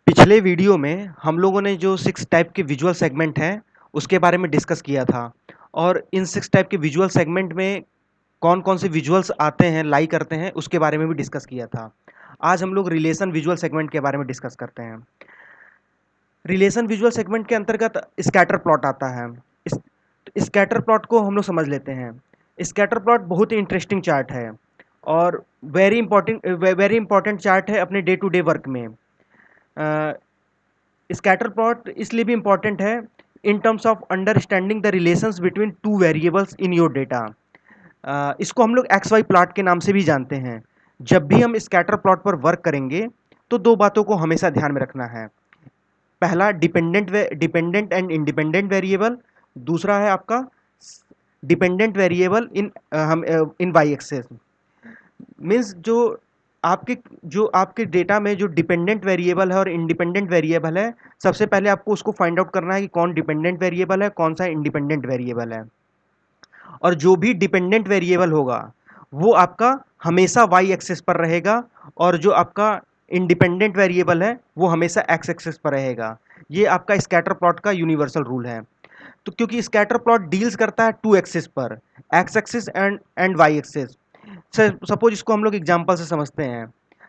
पिछले वीडियो में हम लोगों ने जो 6 टाइप के विजुअल सेगमेंट हैं, उसके बारे में डिस्कस किया था और इन 6 टाइप के विजुअल सेगमेंट में कौन-कौन से विजुअल्स आते हैं, लाई करते हैं, उसके बारे में भी डिस्कस किया था। आज हम लोग रिलेशन विजुअल सेगमेंट के बारे में डिस्कस करते हैं। रिलेशन विजुअल सेगमेंट के अंतर्गत स्कैटर प्लॉट आता है। इस स्कैटर प्लॉट को हम लोग समझ लेते हैं। स्कैटर प्लॉट बहुत ही इंटरेस्टिंग चार्ट है और वेरी इंपॉर्टेंट चार्ट है अपने डे टू डे वर्क में। स्कैटर प्लॉट इसलिए भी इम्पॉर्टेंट है in terms of understanding the relations between two variables in your data. इसको हम लोग एक्स वाई प्लॉट के नाम से भी जानते हैं। जब भी हम स्कैटर प्लॉट पर वर्क करेंगे तो दो बातों को हमेशा ध्यान में रखना है। पहला डिपेंडेंट एंड इंडिपेंडेंट वेरिएबल, दूसरा है आपका dependent variable in Y axes. Means जो आपके डेटा में जो डिपेंडेंट वेरिएबल है और इंडिपेंडेंट वेरिएबल है, सबसे पहले आपको उसको फाइंड आउट करना है कि कौन डिपेंडेंट वेरिएबल है, कौन सा इंडिपेंडेंट वेरिएबल है। और जो भी डिपेंडेंट वेरिएबल होगा वो आपका हमेशा वाई एक्सिस पर रहेगा और जो आपका इंडिपेंडेंट वेरिएबल है वो हमेशा एक्स एक्सिस पर रहेगा। ये आपका स्कैटर प्लॉट का यूनिवर्सल रूल है। तो क्योंकि स्कैटर प्लॉट डील्स करता है टू एक्सिस पर, X axis and Y axis. Suppose इसको हम लोग एग्जांपल से समझते हैं,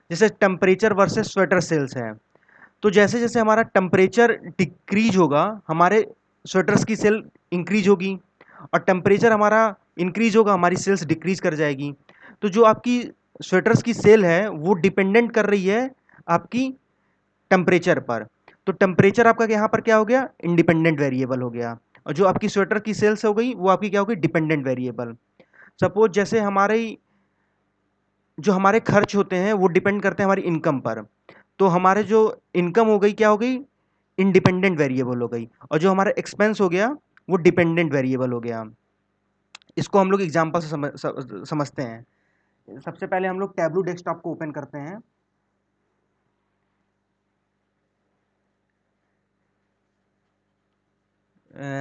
जैसे टेम्परेचर वर्सेस स्वेटर सेल्स है। तो जैसे जैसे हमारा टेम्परेचर डिक्रीज होगा, हमारे स्वेटर्स की सेल इंक्रीज होगी, और टेम्परेचर हमारा इंक्रीज होगा, हमारी सेल्स डिक्रीज कर जाएगी। तो जो आपकी स्वेटर्स की सेल है वो डिपेंडेंट कर रही है आपकी टेम्परेचर पर। तो टेम्परेचर आपका यहाँ पर क्या हो गया, इंडिपेंडेंट वेरिएबल हो गया, और जो आपकी स्वेटर की सेल्स हो गई वो आपकी क्या हो गई, डिपेंडेंट वेरिएबल। सपोज जैसे जो हमारे खर्च होते हैं वो डिपेंड करते हैं हमारी इनकम पर। तो हमारे जो इनकम हो गई क्या हो गई, इंडिपेंडेंट वेरिएबल हो गई, और जो हमारा एक्सपेंस हो गया वो डिपेंडेंट वेरिएबल हो गया। इसको हम लोग एग्जांपल से समझते हैं। सबसे पहले हम लोग टैबलू डेस्कटॉप को ओपन करते हैं।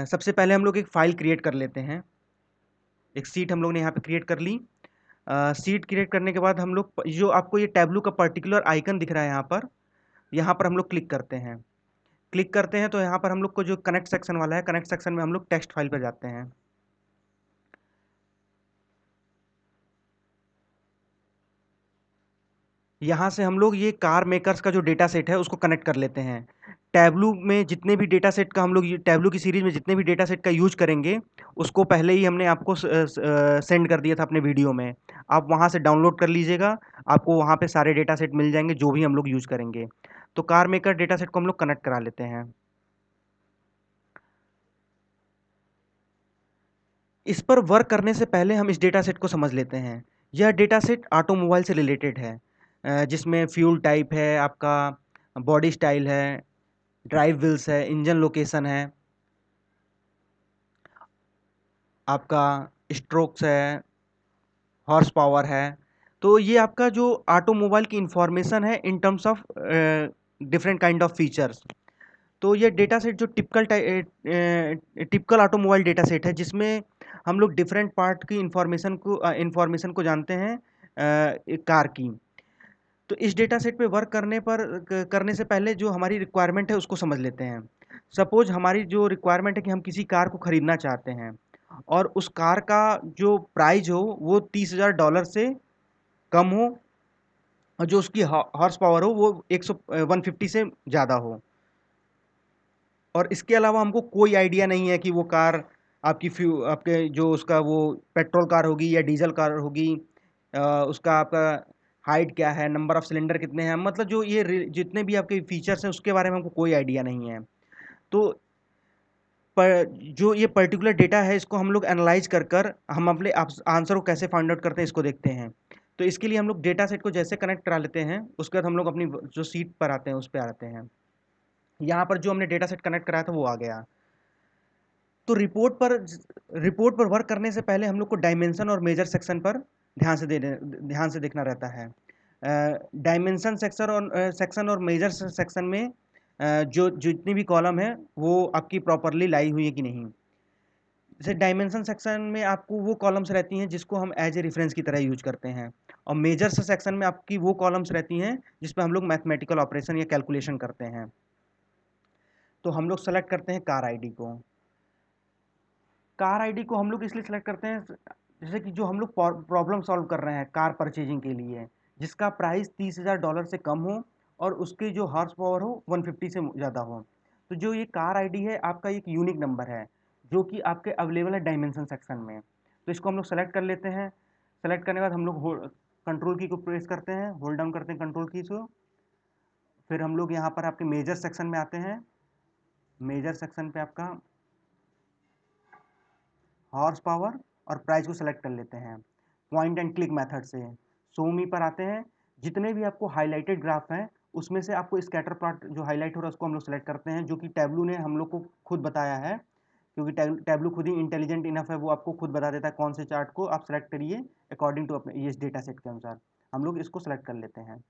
सबसे पहले हम लोग एक फाइल क्रिएट कर लेते हैं। एक सीट हम लोग ने यहाँ पे क्रिएट कर ली। सीट क्रिएट करने के बाद हम लोग जो आपको ये टैबलू का पर्टिकुलर आइकन दिख रहा है यहाँ पर हम लोग क्लिक करते हैं। क्लिक करते हैं तो यहाँ पर हम लोग को जो कनेक्ट सेक्शन वाला है, कनेक्ट सेक्शन में हम लोग टेक्स्ट फाइल पर जाते हैं। यहाँ से हम लोग ये कार मेकर्स का जो डेटा सेट है उसको कनेक्ट कर लेते हैं। टैबलू में जितने भी डेटा सेट का हम लोग टैबलू की सीरीज में जितने भी डेटा सेट का यूज करेंगे उसको पहले ही हमने आपको सेंड कर दिया था अपने वीडियो में। आप वहाँ से डाउनलोड कर लीजिएगा, आपको वहाँ पे सारे डेटा सेट मिल जाएंगे जो भी हम लोग यूज करेंगे। तो कार मेकर डेटा सेट को हम लोग कनेक्ट करा लेते हैं। इस पर वर्क करने से पहले हम इस डेटा सेट को समझ लेते हैं। यह डेटा सेट ऑटोमोबाइल से रिलेटेड है, जिसमें फ्यूल टाइप है, आपका बॉडी स्टाइल है, ड्राइव व्हील्स है, इंजन लोकेशन है, आपका स्ट्रोक्स है, हॉर्स पावर है। तो ये आपका जो ऑटोमोबाइल की इंफॉर्मेशन है in terms of different kind of features. तो ये डेटा सेट जो टिपिकल ऑटोमोबाइल डेटा सेट है, जिसमें हम लोग डिफरेंट पार्ट की इंफॉर्मेशन को जानते हैं एक कार की। तो इस डेटा सेट पे वर्क करने से पहले जो हमारी रिक्वायरमेंट है उसको समझ लेते हैं। सपोज हमारी जो रिक्वायरमेंट है कि हम किसी कार को खरीदना चाहते हैं और उस कार का जो प्राइस हो वो $30,000 से कम हो, और जो उसकी हॉर्स पावर हो वो 150 से ज़्यादा हो। और इसके अलावा हमको कोई आइडिया नहीं है कि वो कार आपके जो उसका वो पेट्रोल कार होगी या डीजल कार होगी, उसका आपका हाइट क्या है, नंबर ऑफ सिलेंडर कितने हैं, मतलब जो जितने भी आपके फीचर्स हैं उसके बारे में हमको कोई आइडिया नहीं है। तो पर जो ये पर्टिकुलर डेटा है इसको हम लोग एनालाइज कर कर हम अपने आंसर को कैसे फाइंड आउट करते हैं इसको देखते हैं। तो इसके लिए हम लोग डेटा सेट को जैसे कनेक्ट करा लेते हैं उसके बाद हम लोग अपनी जो सीट पर आते हैं उस पर आते हैं। यहाँ पर जो हमने डेटा सेट कनेक्ट कराया था वो आ गया। तो रिपोर्ट पर वर्क करने से पहले हम लोग को डायमेंशन और मेजर सेक्शन पर ध्यान से देखना रहता है। डायमेंशन सेक्शन और मेजर सेक्शन में जो जितनी भी कॉलम है वो आपकी प्रॉपरली लाई हुई है कि नहीं। जैसे डायमेंशन सेक्शन में आपको वो कॉलम्स रहती हैं जिसको हम एज ए रेफरेंस की तरह यूज करते हैं, और मेजर्स सेक्शन में आपकी वो कॉलम्स रहती हैं जिसपे हम लोग मैथमेटिकल ऑपरेशन या कैलकुलेशन करते हैं। तो हम लोग सेलेक्ट करते हैं कार आईडी को। कार आईडी को हम लोग इसलिए सेलेक्ट करते हैं जैसे कि जो हम लोग प्रॉब्लम सॉल्व कर रहे हैं कार परचेजिंग के लिए, जिसका प्राइस $30,000 से कम हो और उसकी जो हॉर्स पावर हो 150 से ज़्यादा हो। तो जो ये कार आईडी है आपका एक यूनिक नंबर है जो कि आपके अवेलेबल है डायमेंशन सेक्शन में। तो इसको हम लोग सेलेक्ट कर लेते हैं। सेलेक्ट करने के बाद हम लोग कंट्रोल की को प्रेस करते हैं, होल्ड डाउन करते हैं कंट्रोल की को। फिर हम लोग यहाँ पर आपके मेजर सेक्शन में आते हैं। मेजर सेक्शन पे आपका हॉर्स पावर और प्राइस को सेलेक्ट कर लेते हैं पॉइंट एंड क्लिक मेथड से। शो मी पर आते हैं। जितने भी आपको हाईलाइटेड ग्राफ हैं उसमें से आपको स्कैटर प्लॉट जो हाईलाइट हो रहा है उसको हम लोग सेलेक्ट करते हैं, जो कि टैब्लू ने हम लोग को खुद बताया है, क्योंकि टैब्लू खुद ही इंटेलिजेंट इनफ है, वो आपको खुद बता देता है कौन से चार्ट को आप सेलेक्ट करिए अकॉर्डिंग टू अपने ये डेटा सेट के अनुसार। हम लोग इसको सेलेक्ट कर लेते हैं।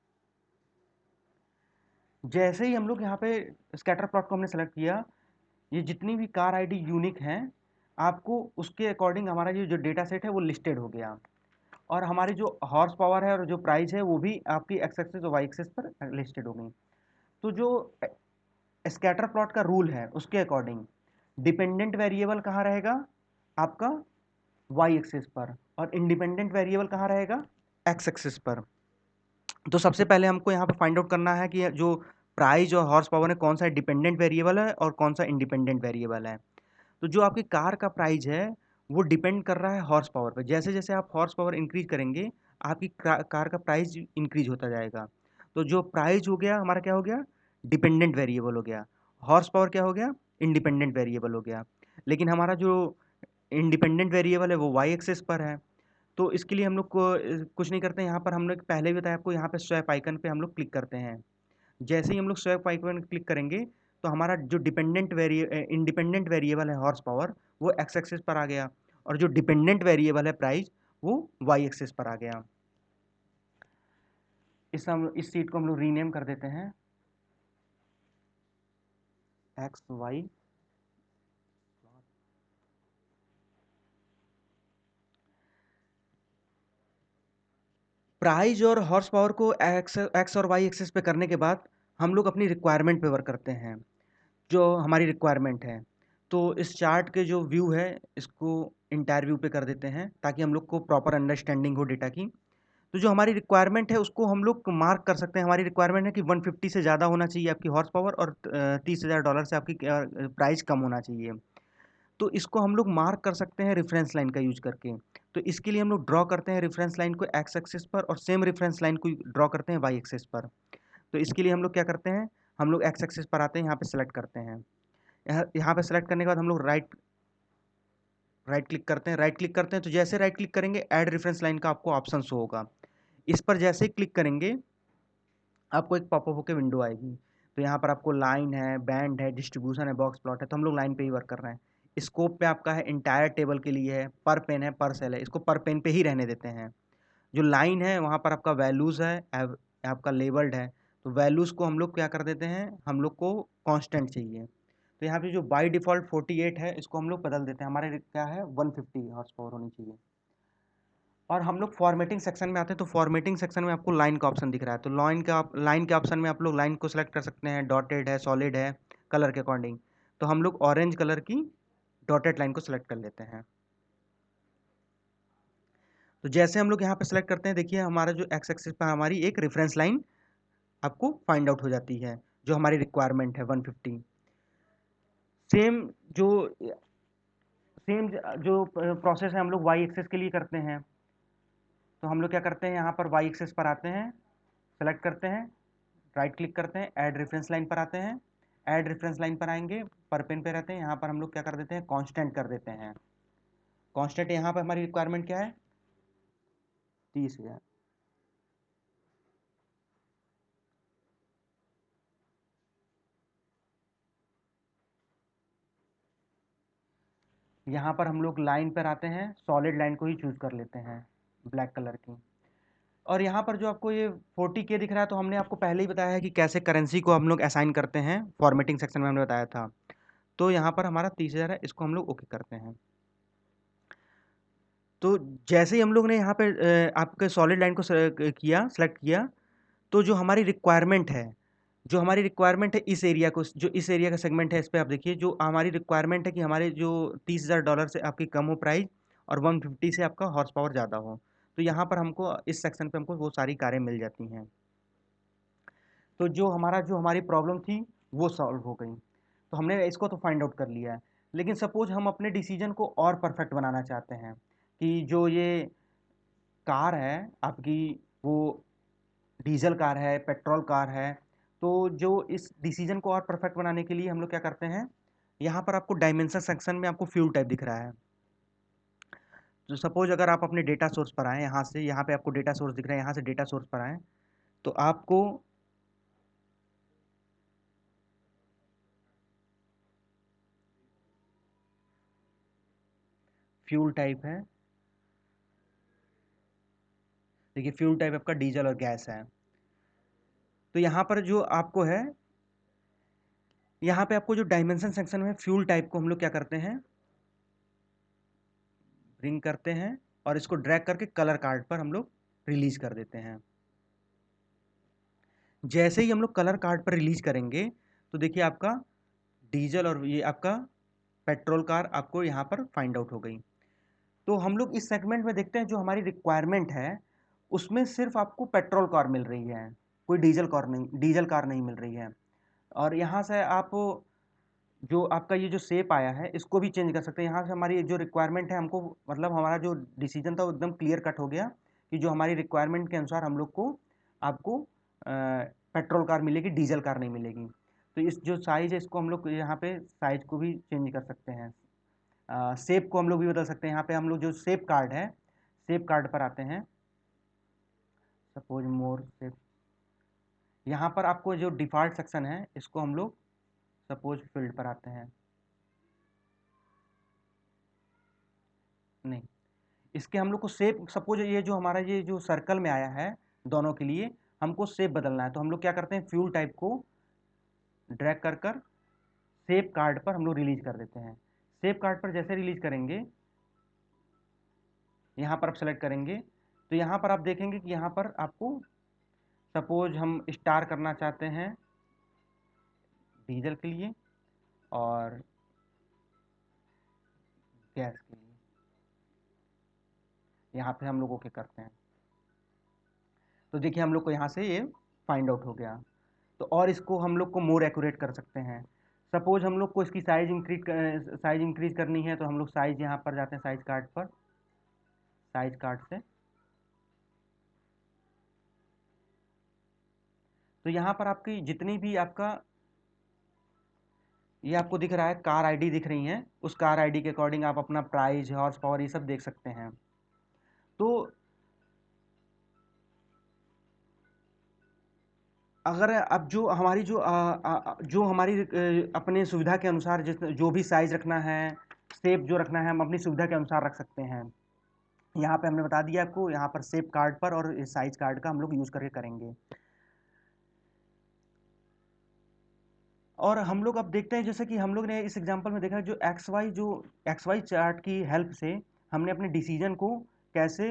जैसे ही हम लोग यहाँ पे स्कैटर प्लॉट को हमने सेलेक्ट किया, ये जितनी भी कार आईडी यूनिक हैं आपको उसके अकॉर्डिंग हमारा ये जो डेटा सेट है वो लिस्टेड हो गया, और हमारी जो हॉर्स पावर है और जो प्राइस है वो भी आपकी एक्स एक्सिस और वाई एक्सिस पर लिस्टेड हो गई। तो जो स्कैटर प्लॉट का रूल है उसके अकॉर्डिंग डिपेंडेंट वेरिएबल कहाँ रहेगा आपका वाई एक्सिस पर, और इंडिपेंडेंट वेरिएबल कहाँ रहेगा एक्स एक्सिस पर। तो सबसे पहले हमको यहाँ पर फाइंड आउट करना है कि जो प्राइस और हॉर्स पावर है कौन सा डिपेंडेंट वेरिएबल है और कौन सा इंडिपेंडेंट वेरिएबल है। तो जो आपकी कार का प्राइस है वो डिपेंड कर रहा है हॉर्स पावर पर। जैसे जैसे आप हॉर्स पावर इंक्रीज करेंगे आपकी कार का प्राइस इंक्रीज होता जाएगा। तो जो प्राइस हो गया हमारा क्या हो गया डिपेंडेंट वेरिएबल हो गया, हॉर्स पावर क्या हो गया इंडिपेंडेंट वेरिएबल हो गया। लेकिन हमारा जो इंडिपेंडेंट वेरिएबल है वो वाई एक्सिस पर है। तो इसके लिए हम लोग को कुछ नहीं करते, यहाँ पर हम लोग पहले भी बताया आपको, यहाँ पे स्वैप आइकन पे हम लोग क्लिक करते हैं। जैसे ही हम लोग स्वैप आइकन क्लिक करेंगे तो हमारा जो इंडिपेंडेंट वेरिएबल है हॉर्स पावर वो एक्स एक्सिस पर आ गया, और जो डिपेंडेंट वेरिएबल है प्राइस वो वाई एक्सिस पर आ गया। इस सीट को हम लोग रीनेम कर देते हैं एक्स वाई। प्राइस और हॉर्स पावर को एक्स और वाई एक्सिस पे करने के बाद हम लोग अपनी रिक्वायरमेंट पे वर्क करते हैं, जो हमारी रिक्वायरमेंट है। तो इस चार्ट के जो व्यू है इसको इंटायर व्यू पे कर देते हैं ताकि हम लोग को प्रॉपर अंडरस्टैंडिंग हो डेटा की। तो जो हमारी रिक्वायरमेंट है उसको हम लोग मार्क कर सकते हैं। हमारी रिक्वायरमेंट है कि 150 से ज़्यादा होना चाहिए आपकी हॉर्स पावर, और $30,000 से आपकी प्राइस कम होना चाहिए। तो इसको हम लोग मार्क कर सकते हैं रेफरेंस लाइन का यूज करके। तो इसके लिए हम लोग ड्रॉ करते हैं रेफरेंस लाइन को एक्स एक्सिस पर, और सेम रेफरेंस लाइन को ड्रॉ करते हैं वाई एक्सिस पर। तो इसके लिए हम लोग क्या करते हैं, हम लोग एक्स एक्सिस पर आते हैं, यहाँ पे सेलेक्ट करते हैं। यहाँ पे सेलेक्ट करने के बाद हम लोग राइट क्लिक करते हैं। राइट क्लिक करते हैं तो जैसे राइट क्लिक करेंगे ऐड रेफरेंस लाइन का आपको ऑप्शन शो होगा। इस पर जैसे ही क्लिक करेंगे आपको एक पॉपअप होकर विंडो आएगी। तो यहाँ पर आपको लाइन है, बैंड है, डिस्ट्रीब्यूशन है, बॉक्स प्लॉट है। तो हम लोग लाइन पे ही वर्क कर रहे हैं। स्कोप पे आपका है इंटायर टेबल के लिए है, पर पेन है, पर सेल है, इसको पर पेन पे ही रहने देते हैं। जो लाइन है वहाँ पर आपका वैल्यूज़ है, आपका लेबल्ड है। तो वैल्यूज़ को हम लोग क्या कर देते हैं, हम लोग को कांस्टेंट चाहिए। तो यहाँ पे जो बाय डिफ़ॉल्ट 48 है इसको हम लोग बदल देते हैं, हमारे क्या है 150 हॉर्स पावर होनी चाहिए। और हम लोग फॉर्मेटिंग सेक्शन में आते हैं। तो फॉर्मेटिंग सेक्शन में आपको लाइन का ऑप्शन दिख रहा है। तो लाइन के ऑप्शन में आप लोग लाइन को सिलेक्ट कर सकते हैं, डॉटेड है, सॉलिड है, कलर के अकॉर्डिंग। तो हम लोग ऑरेंज कलर की डॉटेड लाइन को सिलेक्ट कर लेते हैं। तो जैसे हम लोग यहाँ पे सेलेक्ट करते हैं देखिए हमारा जो एक्स एक्सिस पर हमारी एक रेफरेंस लाइन आपको फाइंड आउट हो जाती है जो हमारी रिक्वायरमेंट है 150। सेम जो सेम जो प्रोसेस है हम लोग वाई एक्सिस के लिए करते हैं। तो हम लोग क्या करते हैं, यहाँ पर वाई एक्सिस पर आते हैं, सेलेक्ट करते हैं, राइट क्लिक करते हैं, ऐड रेफरेंस लाइन पर आते हैं। ऐड रेफरेंस लाइन पर आएंगे, पर पेन पे रहते हैं, यहाँ पर हम लोग क्या कर देते हैं कांस्टेंट कर देते हैं। कांस्टेंट यहाँ पर हमारी रिक्वायरमेंट क्या है 30,000। यहाँ पर हम लोग लाइन पर आते हैं, सॉलिड लाइन को ही चूज कर लेते हैं ब्लैक कलर की। और यहाँ पर जो आपको ये 40K दिख रहा है तो हमने आपको पहले ही बताया है कि कैसे करेंसी को हम लोग असाइन करते हैं, फॉर्मेटिंग सेक्शन में हमने बताया था। तो यहाँ पर हमारा 30,000 है, इसको हम लोग ओके करते हैं। तो जैसे ही हम लोग ने यहाँ पे आपके सॉलिड लाइन को सेलेक्ट किया, तो जो हमारी रिक्वायरमेंट है इस एरिया को, जो इस एरिया का सेगमेंट है, इस पे आप देखिए जो हमारी रिक्वायरमेंट है कि हमारे जो $30,000 से आपकी कम हो प्राइस और 150 से आपका हॉर्स पावर ज़्यादा हो। तो यहाँ पर हमको इस सेक्शन पे हमको वो सारी कारें मिल जाती हैं। तो जो हमारी प्रॉब्लम थी वो सॉल्व हो गई। तो हमने इसको तो फाइंड आउट कर लिया है। लेकिन सपोज हम अपने डिसीजन को और परफेक्ट बनाना चाहते हैं कि जो ये कार है आपकी, वो डीजल कार है, पेट्रोल कार है, तो जो इस डिसीजन को और परफेक्ट बनाने के लिए हम लोग क्या करते हैं, यहाँ पर आपको डायमेंशन सेक्शन में आपको फ्यूल टाइप दिख रहा है। तो सपोज अगर आप अपने डेटा सोर्स पर आएँ, यहाँ से, यहाँ पे आपको डेटा सोर्स दिख रहा है, यहाँ से डेटा सोर्स पर आएँ, तो आपको फ्यूल टाइप है, देखिए फ्यूल टाइप आपका डीजल और गैस है। तो यहाँ पर जो आपको है, यहाँ पे आपको जो डायमेंशन सेक्शन में फ्यूल टाइप को हम लोग क्या करते हैं, ब्रिंग करते हैं और इसको ड्रैग करके कलर कार्ड पर हम लोग रिलीज कर देते हैं। जैसे ही हम लोग कलर कार्ड पर रिलीज करेंगे, तो देखिए आपका डीजल और ये आपका पेट्रोल कार आपको यहाँ पर फाइंड आउट हो गई। तो हम लोग इस सेगमेंट में देखते हैं जो हमारी रिक्वायरमेंट है उसमें सिर्फ आपको पेट्रोल कार मिल रही है, कोई डीजल कार नहीं मिल रही है। और यहाँ से आप जो आपका ये जो शेप आया है इसको भी चेंज कर सकते हैं। यहाँ से हमारी जो रिक्वायरमेंट है, हमको मतलब हमारा जो डिसीजन था वो एकदम क्लियर कट हो गया कि जो हमारी रिक्वायरमेंट के अनुसार हम लोग को आपको पेट्रोल कार मिलेगी, डीजल कार नहीं मिलेगी। तो इस जो साइज़ है इसको हम लोग यहाँ पे साइज को भी चेंज कर सकते हैं, शेप को हम लोग भी बदल सकते हैं। यहाँ पे हम लोग जो शेप कार्ड है, शेप कार्ड पर आते हैं, सपोज मोर शेप, यहाँ पर आपको जो डिफ़ॉल्ट सेक्शन है इसको हम लोग सपोज फील्ड पर आते हैं, नहीं, इसके हम लोग को शेप, सपोज ये जो हमारा ये जो सर्कल में आया है दोनों के लिए हमको शेप बदलना है, तो हम लोग क्या करते हैं, फ्यूल टाइप को ड्रैग कर कर शेप कार्ड पर हम लोग रिलीज कर देते हैं। शेप कार्ड पर जैसे रिलीज करेंगे, यहाँ पर आप सेलेक्ट करेंगे, तो यहाँ पर आप देखेंगे कि यहाँ पर आपको सपोज हम स्टार करना चाहते हैं डीजल के लिए और गैस के लिए, यहाँ पे हम लोग ओके करते हैं। तो देखिए हम लोग को यहाँ से ये फाइंड आउट हो गया। तो और इसको हम लोग को मोर एक्यूरेट कर सकते हैं। सपोज हम लोग को इसकी साइज इंक्रीज करनी है, तो हम लोग साइज यहाँ पर जाते हैं, साइज कार्ड पर, साइज कार्ड से, तो यहाँ पर आपकी जितनी भी आपका ये आपको दिख रहा है कार आईडी दिख रही हैं, उस कार आईडी के अकॉर्डिंग आप अपना प्राइस, हॉर्स पावर, ये सब देख सकते हैं। तो अगर अब जो हमारी अपने सुविधा के अनुसार जिस जो भी साइज रखना है, शेप जो रखना है, हम अपनी सुविधा के अनुसार रख सकते हैं। यहाँ पे हमने बता दिया आपको, यहाँ पर शेप कार्ड पर और साइज कार्ड का हम लोग यूज़ करके करेंगे। और हम लोग अब देखते हैं, जैसे कि हम लोग ने इस एग्जांपल में देखा जो एक्स वाई चार्ट की हेल्प से हमने अपने डिसीजन को कैसे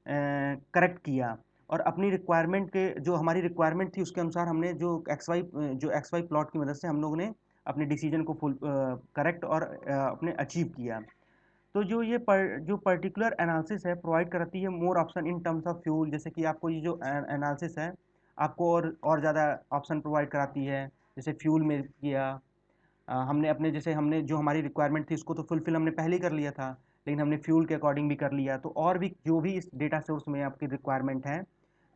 करेक्ट किया और अपनी रिक्वायरमेंट के, जो हमारी रिक्वायरमेंट थी उसके अनुसार हमने जो एक्स वाई प्लॉट की मदद से हम लोग ने अपने डिसीजन को फुल करेक्ट और अपने अचीव किया। तो जो पर्टिकुलर एनालिसिस है प्रोवाइड करती है मोर option in terms of fuel, जैसे कि आपको ये जो एनालिसिस है आपको और ज़्यादा ऑप्शन प्रोवाइड कराती है। जैसे फ्यूल में किया, हमने अपने जैसे हमने जो हमारी रिक्वायरमेंट थी उसको तो फुलफिल हमने पहले ही कर लिया था, लेकिन हमने फ्यूल के अकॉर्डिंग भी कर लिया। तो और भी जो भी इस डेटा सोर्स में आपकी रिक्वायरमेंट है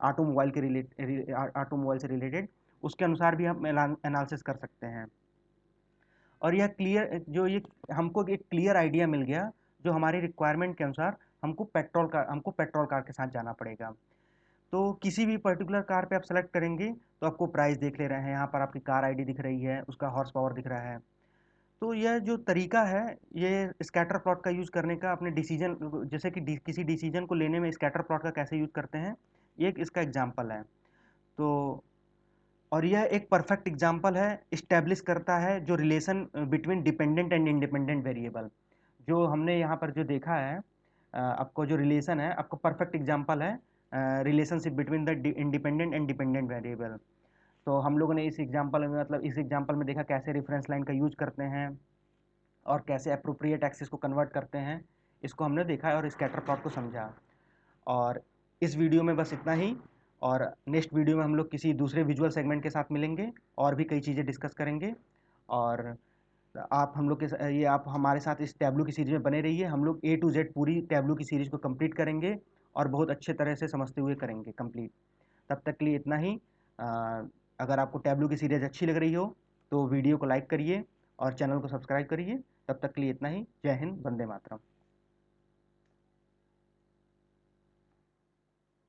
ऑटोमोबाइल से रिलेटेड, उसके अनुसार भी हम एनालिसिस कर सकते हैं। और यह क्लियर जो ये हमको एक क्लियर आइडिया मिल गया, जो हमारी रिक्वायरमेंट के अनुसार हमको पेट्रोल कार के साथ जाना पड़ेगा। तो किसी भी पर्टिकुलर कार पे आप सेलेक्ट करेंगे तो आपको प्राइस देख ले रहे हैं, यहाँ पर आपकी कार आईडी दिख रही है, उसका हॉर्स पावर दिख रहा है। तो यह जो तरीका है ये स्कैटर प्लॉट का यूज़ करने का, अपने डिसीजन, जैसे कि किसी डिसीजन को लेने में स्कैटर प्लॉट का कैसे यूज़ करते हैं, ये एक इसका एग्जाम्पल है। तो और यह एक परफेक्ट एग्जाम्पल है, इस्टेब्लिश करता है जो relation between dependent and independent variable. जो हमने यहाँ पर जो देखा है, आपको जो रिलेशन है, आपको परफेक्ट एग्जांपल है relationship between the independent and dependent variable. तो हम लोगों ने इस एग्जांपल में, मतलब इस एग्जांपल में देखा कैसे रेफरेंस लाइन का यूज करते हैं और कैसे अप्रोप्रिएट एक्सेस को कन्वर्ट करते हैं, इसको हमने देखा है और स्कैटर प्लॉट को समझा। और इस वीडियो में बस इतना ही, और नेक्स्ट वीडियो में हम लोग किसी दूसरे विजुअल सेगमेंट के साथ मिलेंगे और भी कई चीज़ें डिस्कस करेंगे। और आप हम लोग के ये आप हमारे साथ इस टैब्लू की सीरीज में बने रहिए। हम लोग A to Z पूरी टैब्लू की सीरीज को कंप्लीट करेंगे और बहुत अच्छे तरह से समझते हुए करेंगे कंप्लीट। तब तक के लिए इतना ही। अ, अगर आपको टैब्लू की सीरीज अच्छी लग रही हो तो वीडियो को लाइक करिए और चैनल को सब्सक्राइब करिए। तब तक के लिए इतना ही। जय हिंद, वंदे मातरम।